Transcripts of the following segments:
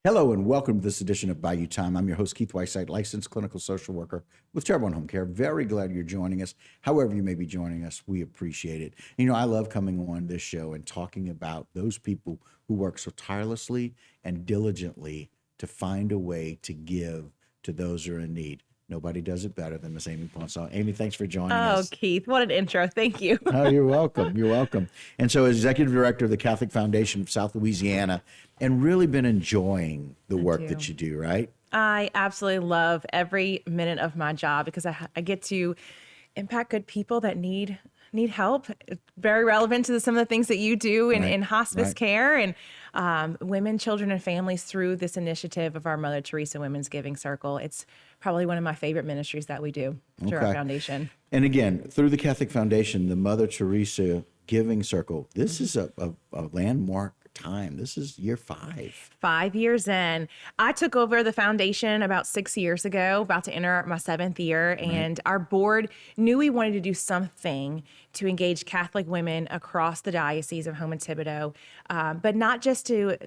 Hello and welcome to this edition of Bayou Time. I'm your host, Keith Whiteside, licensed clinical social worker with Terrebonne Home Care. Very glad you're joining us. However you may be joining us, we appreciate it. You know, I love coming on this show and talking about those people who work so tirelessly and diligently to find a way to give to those who are in need. Nobody does it better than Miss Amy Ponsall. Amy, thanks for joining us. Oh, Keith, what an intro. Thank you. Oh, you're welcome. You're welcome. And so, as executive director of the Catholic Foundation of South Louisiana, and really been enjoying the work that you do, right? I absolutely love every minute of my job because I get to impact good people that need help. It's very relevant to some of the things that you do in hospice care and women, children, and families through this initiative of our Mother Teresa Women's Giving Circle. It's probably one of my favorite ministries that we do through our foundation. And again, through the Catholic Foundation, the Mother Teresa Giving Circle, this is a landmark time. This is year 5. 5 years in. I took over the foundation about 6 years ago, about to enter my 7th year, and our board knew we wanted to do something to engage Catholic women across the diocese of Houma and Thibodeau, but not just to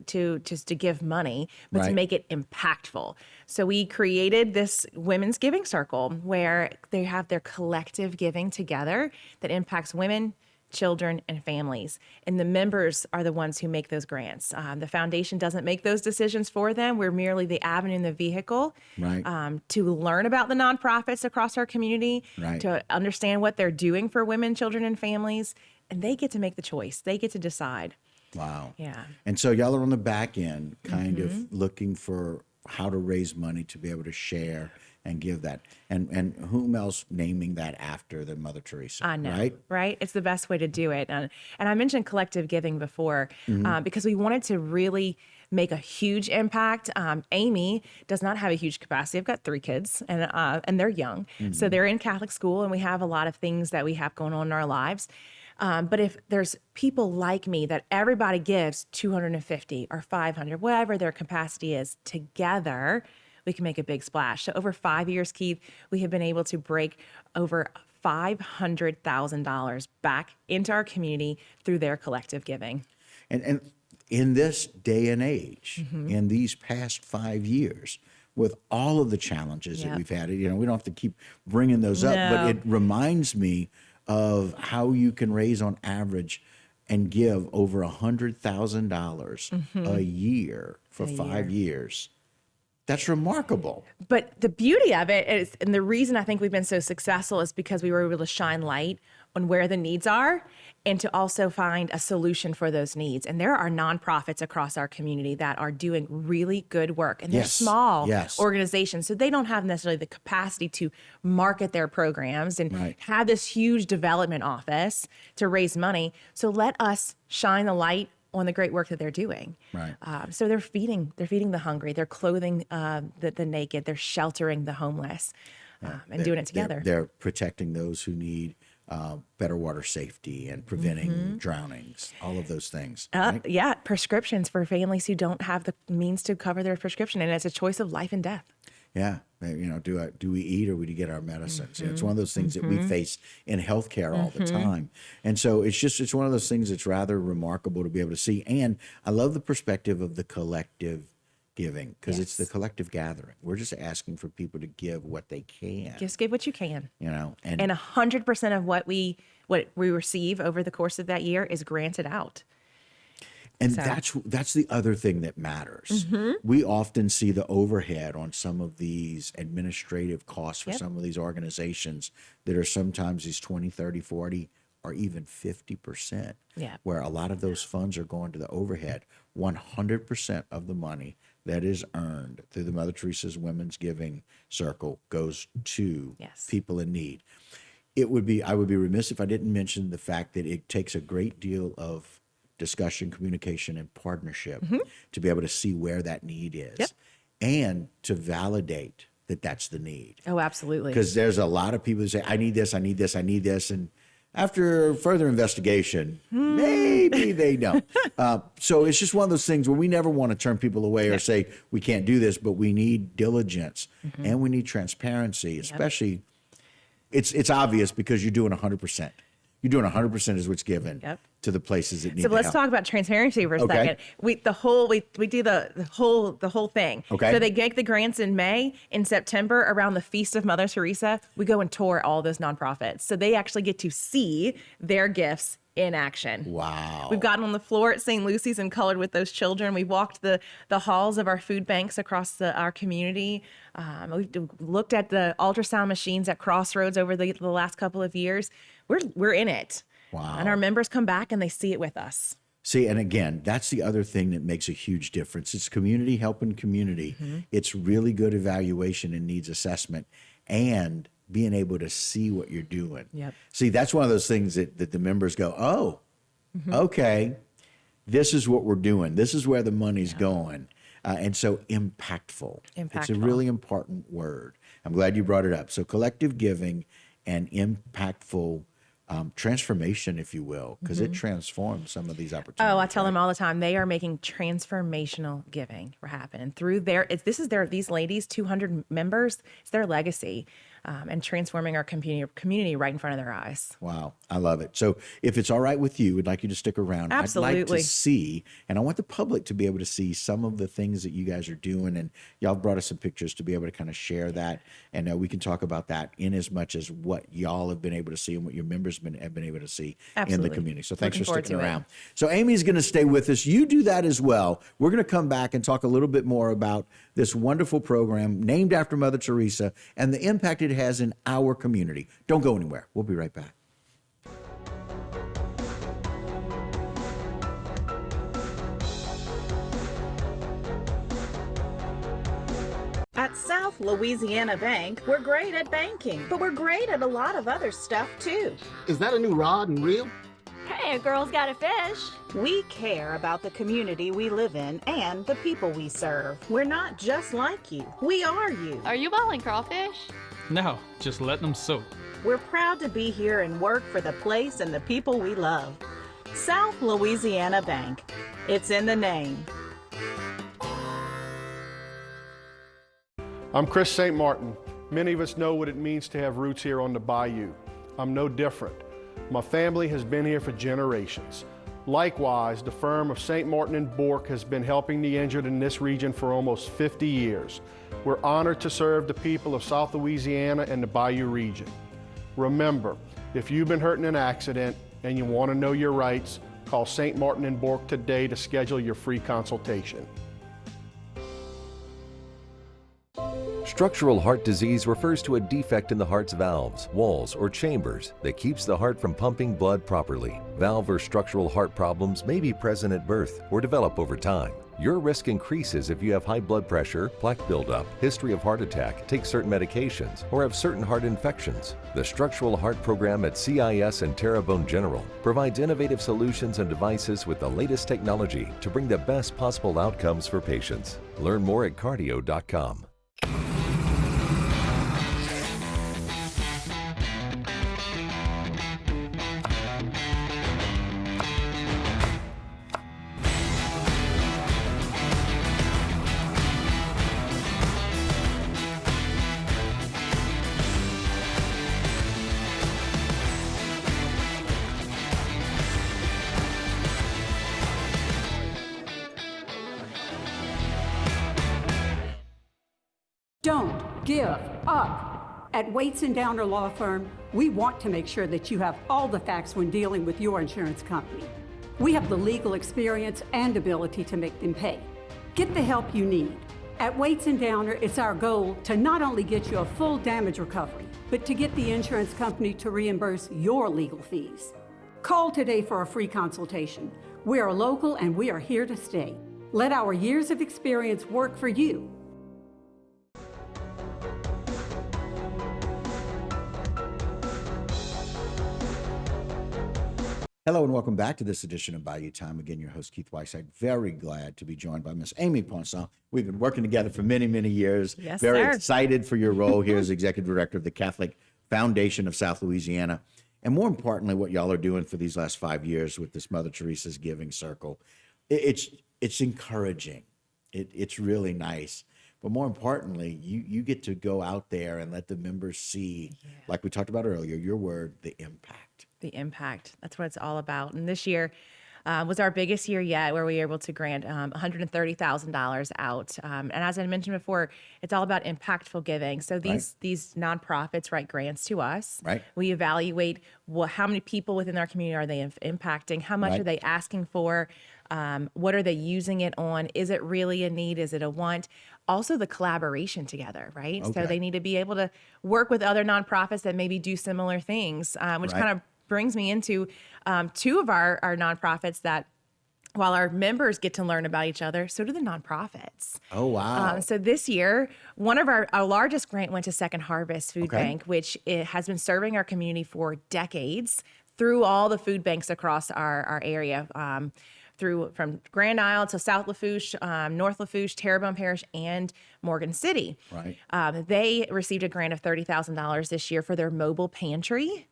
give money, but to make it impactful. So we created this women's giving circle where they have their collective giving together that impacts women, children, and families. And the members are the ones who make those grants. The foundation doesn't make those decisions for them. We're merely the avenue and the vehicle to learn about the nonprofits across our community, to understand what they're doing for women, children, and families. And they get to make the choice. They get to decide. Wow. Yeah. And so y'all are on the back end kind of looking for how to raise money to be able to share and give that. And whom else naming that after than Mother Teresa? I know, right? It's the best way to do it. And I mentioned collective giving before because we wanted to really make a huge impact. Amy does not have a huge capacity. I've got 3 kids and they're young. So they're in Catholic school and we have a lot of things that we have going on in our lives. But if there's people like me that everybody gives 250 or 500, whatever their capacity is together, we can make a big splash. So over 5 years, Keith, we have been able to break over $500,000 back into our community through their collective giving. And in this day and age, in these past 5 years, with all of the challenges that we've had, you know, we don't have to keep bringing those up, but it reminds me of how you can raise on average and give over $100,000 a year for 5 years. That's remarkable. But the beauty of it is, and the reason I think we've been so successful is because we were able to shine light on where the needs are and to also find a solution for those needs. And there are nonprofits across our community that are doing really good work. And they're small organizations, so they don't have necessarily the capacity to market their programs and have this huge development office to raise money. So let us shine the light on the great work that they're doing. So they're feeding the hungry, they're clothing the naked, they're sheltering the homeless, and doing it together. They're protecting those who need better water safety and preventing drownings, all of those things. Yeah, prescriptions for families who don't have the means to cover their prescription, and it's a choice of life and death. Yeah, you know, do we eat or do we get our medicines? You know, it's one of those things that we face in healthcare all the time, and so it's one of those things that's rather remarkable to be able to see. And I love the perspective of the collective giving because it's the collective gathering. We're just asking for people to give what they can. Just give what you can. You know, and 100% of what we receive over the course of that year is granted out. And that's the other thing that matters. We often see the overhead on some of these administrative costs for some of these organizations that are sometimes these 20, 30, 40, or even 50%, where a lot of those funds are going to the overhead. 100% of the money that is earned through the Mother Teresa's Women's Giving Circle goes to people in need. I would be remiss if I didn't mention the fact that it takes a great deal of discussion, communication, and partnership to be able to see where that need is and to validate that that's the need. Oh, absolutely. Because there's a lot of people who say, I need this, I need this, I need this. And after further investigation, maybe they don't. So it's just one of those things where we never want to turn people away or say, we can't do this, but we need diligence and we need transparency, especially it's obvious because you're doing 100%. You're doing 100% is what's given Yep. to the places that need So the let's help. talk about transparency for a Okay. second. We do the whole thing. Okay. So they get the grants in May. In September, around the Feast of Mother Teresa, we go and tour all those nonprofits. So they actually get to see their gifts in action. Wow. We've gotten on the floor at St. Lucy's and colored with those children. We've walked the halls of our food banks across our community. We've looked at the ultrasound machines at Crossroads over the last couple of years. We're in it. Wow. And our members come back and they see it with us. See, and again, that's the other thing that makes a huge difference. It's community helping community. It's really good evaluation and needs assessment, and being able to see what you're doing. Yep. See, that's one of those things that the members go, oh, okay, this is what we're doing. This is where the money's going. And so impactful. It's a really important word. I'm glad you brought it up. So collective giving and impactful transformation, if you will, because it transforms some of these opportunities. Oh, I tell them all the time, they are making transformational giving happen through these ladies, 200 members, it's their legacy, and transforming our community right in front of their eyes. Wow, I love it. So if it's all right with you, we'd like you to stick around. Absolutely. I'd like to see, and I want the public to be able to see some of the things that you guys are doing, and y'all brought us some pictures to be able to kind of share that, and we can talk about that in as much as what y'all have been able to see and what your members have been able to see in the community. So thanks for sticking around. So Amy's going to stay with us. You do that as well. We're going to come back and talk a little bit more about this wonderful program named after Mother Teresa and the impact it has in our community. Don't go anywhere. We'll be right back. At South Louisiana Bank, we're great at banking, but we're great at a lot of other stuff too. Is that a new rod and reel? Hey, a girl's got a fish. We care about the community we live in and the people we serve. We're not just like you. We are you. Are you balling crawfish? No, just letting them soak. We're proud to be here and work for the place and the people we love. South Louisiana Bank. It's in the name. I'm Chris St. Martin. Many of us know what it means to have roots here on the Bayou. I'm no different. My family has been here for generations. Likewise, the firm of St. Martin and Bourke has been helping the injured in this region for almost 50 years. We're honored to serve the people of South Louisiana and the Bayou region. Remember, if you've been hurt in an accident and you want to know your rights, call St. Martin and Bourke today to schedule your free consultation. Structural heart disease refers to a defect in the heart's valves, walls, or chambers that keeps the heart from pumping blood properly. Valve or structural heart problems may be present at birth or develop over time. Your risk increases if you have high blood pressure, plaque buildup, history of heart attack, take certain medications, or have certain heart infections. The Structural Heart Program at CIS and Terrebonne General provides innovative solutions and devices with the latest technology to bring the best possible outcomes for patients. Learn more at cardio.com. Don't give up. At Waits & Downer Law Firm, we want to make sure that you have all the facts when dealing with your insurance company. We have the legal experience and ability to make them pay. Get the help you need. At Waits & Downer, it's our goal to not only get you a full damage recovery, but to get the insurance company to reimburse your legal fees. Call today for a free consultation. We are local and we are here to stay. Let our years of experience work for you. Hello and welcome back to this edition of Bayou Time. Again, your host, Keith Whiteside. Very glad to be joined by Miss Amy Poisson. We've been working together for many, many years. Yes, Very sir. excited for your role here as Executive Director of the Catholic Foundation of South Louisiana. And more importantly, what y'all are doing for these last 5 years with this Mother Teresa's Giving Circle. It's encouraging. It's really nice but more importantly, you get to go out there and let the members see, like we talked about earlier, your word, the impact. The impact. That's what it's all about. And this year was our biggest year yet, where we were able to grant $130,000 out. And as I mentioned before, it's all about impactful giving. So these nonprofits write grants to us. Right. We evaluate how many people within our community are they impacting? How much are they asking for? What are they using it on? Is it really a need? Is it a want? Also the collaboration together, right? Okay. So they need to be able to work with other nonprofits that maybe do similar things, which kind of brings me into two of our nonprofits that, while our members get to learn about each other, so do the nonprofits. Oh, wow. So this year, one of our largest grant went to Second Harvest Food Bank, which it has been serving our community for decades through all the food banks across our area, from Grand Isle to South Lafourche, North Lafourche, Terrebonne Parish, and Morgan City. Right. They received a grant of $30,000 this year for their mobile pantry.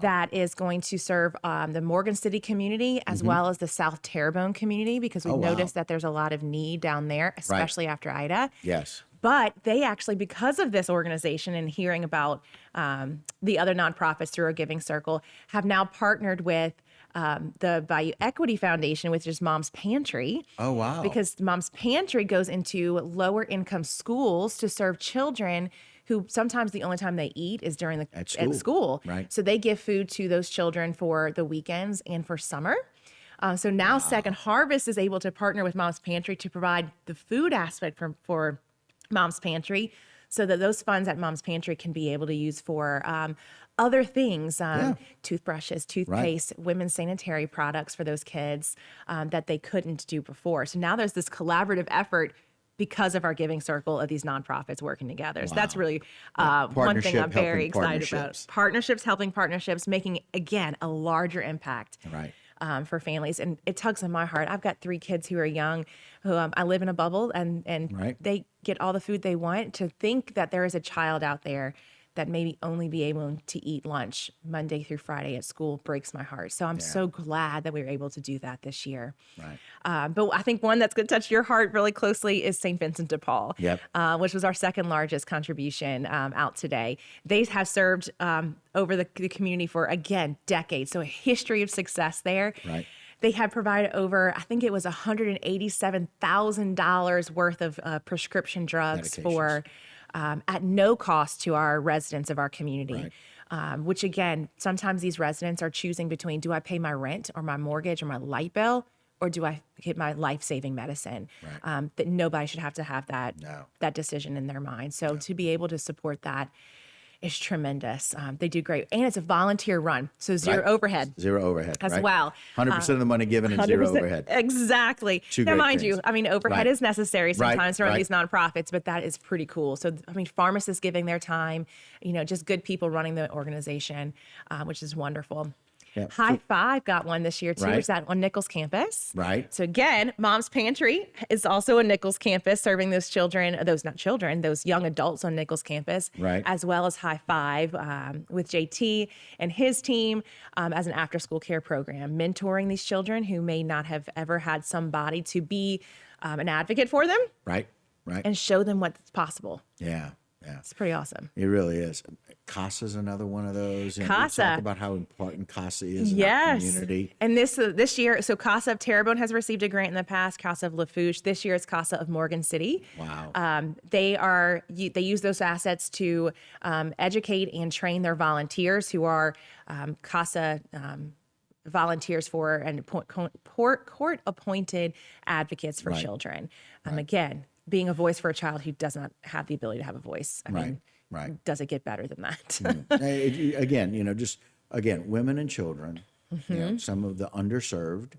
That is going to serve the Morgan City community as well as the South Terrebonne community, because we've noticed that there's a lot of need down there, especially after Ida. Yes. But they actually, because of this organization and hearing about the other nonprofits through our giving circle, have now partnered with the Bayou Equity Foundation, which is Mom's Pantry. Oh, wow. Because Mom's Pantry goes into lower income schools to serve children who sometimes the only time they eat is during at school. Right. So they give food to those children for the weekends and for summer. So now Second Harvest is able to partner with Mom's Pantry to provide the food aspect for Mom's Pantry, so that those funds at Mom's Pantry can be able to use for other things, toothbrushes, toothpaste, women's sanitary products for those kids that they couldn't do before. So now there's this collaborative effort because of our giving circle of these nonprofits working together. So that's really one thing I'm very excited about. Partnerships helping partnerships, making, again, a larger impact. Right. For families. And it tugs on my heart. I've got 3 kids who are young, who I live in a bubble, and they get all the food they want. To think that there is a child out there that maybe only be able to eat lunch Monday through Friday at school breaks my heart. So I'm so glad that we were able to do that this year. Right. But I think one that's going to touch your heart really closely is St. Vincent de Paul, which was our second largest contribution out today. They have served over the community for, again, decades. So a history of success there. Right. They have provided over, I think it was $187,000 worth of prescription drugs for at no cost to our residents of our community. Right. Which, again, sometimes these residents are choosing between, do I pay my rent or my mortgage or my light bill, or do I get my life-saving medicine? Right. That nobody should have to have that decision in their mind. So to be able to support that is tremendous. They do great. And it's a volunteer run, so zero overhead. Zero overhead. As well. 100% of the money given and 0 overhead. Exactly. Now, mind you, I mean, overhead is necessary sometimes to run these nonprofits, but that is pretty cool. So, I mean, pharmacists giving their time, just good people running the organization, which is wonderful. Yep. High Five got one this year too, which is on Nichols campus. Right. So again, Mom's Pantry is also a Nichols campus, serving those young adults on Nichols campus, right, as well as High Five with JT and his team as an after-school care program, mentoring these children who may not have ever had somebody to be an advocate for them. Right. Right. And show them what's possible. Yeah. Yeah. It's pretty awesome. It really is. CASA's another one of those. And CASA. We talk about how important CASA is in our community. And this year, so CASA of Terrebonne has received a grant in the past, CASA of Lafourche. This year it's CASA of Morgan City. Wow. They use those assets to educate and train their volunteers who are CASA volunteers for and court-appointed advocates for children. Again, being a voice for a child who does not have the ability to have a voice. I mean, does it get better than that? Again, women and children, some of the underserved,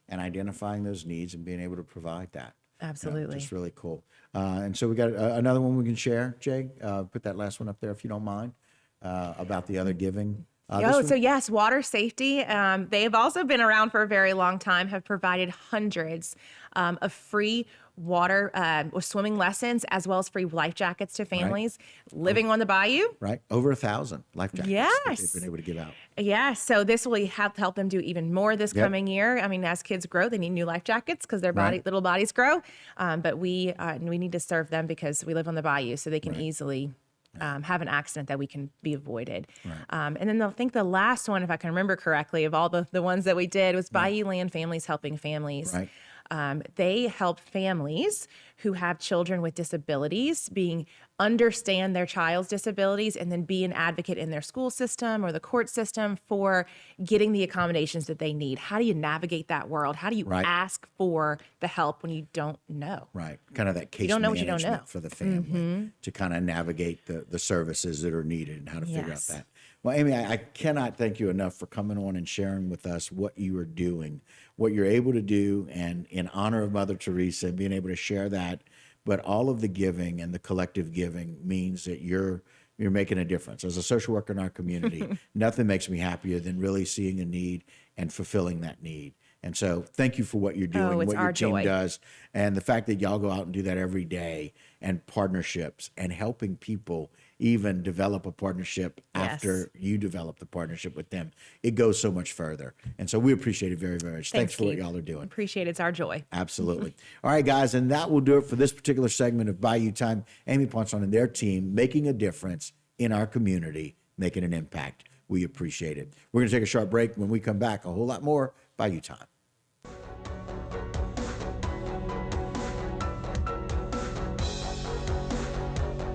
and identifying those needs and being able to provide that. Absolutely. Just really cool. And so we got another one we can share, Jay. Put that last one up there if you don't mind, about the other giving. Yes, water safety. They have also been around for a very long time, have provided hundreds of free water with swimming lessons, as well as free life jackets to families living on the bayou. Right. Over 1,000 life jackets that Yes. they've been able to give out. Yeah, so this will have to help them do even more this coming year. I mean, as kids grow, they need new life jackets because their little bodies grow. But we need to serve them because we live on the bayou, so they can easily have an accident that we can be avoided. And then I think the last one, if I can remember correctly, of all the ones that we did was Bayou Land Families Helping Families. Right. They help families who have children with disabilities understand their child's disabilities and then be an advocate in their school system or the court system for getting the accommodations that they need. How do you navigate that world? How do you ask for the help when you don't know? Right. Kind of that case don't know what you management don't know. for the family to kind of navigate the services that are needed and how to figure out that. Well, Amy, I cannot thank you enough for coming on and sharing with us what you are doing, what you're able to do, and in honor of Mother Teresa and being able to share that. But all of the giving and the collective giving means that you're making a difference. As a social worker in our community, nothing makes me happier than really seeing a need and fulfilling that need. And so thank you for what you're doing, what your team does, and the fact that y'all go out and do that every day, and partnerships and helping people even develop a partnership after you develop the partnership with them. It goes so much further. And so we appreciate it very, very much. Thanks for what y'all are doing. Appreciate it. It's our joy. Absolutely. All right, guys, and that will do it for this particular segment of Bayou Time. Amy Ponson and their team making a difference in our community, making an impact. We appreciate it. We're going to take a short break. When we come back, a whole lot more Bayou Time.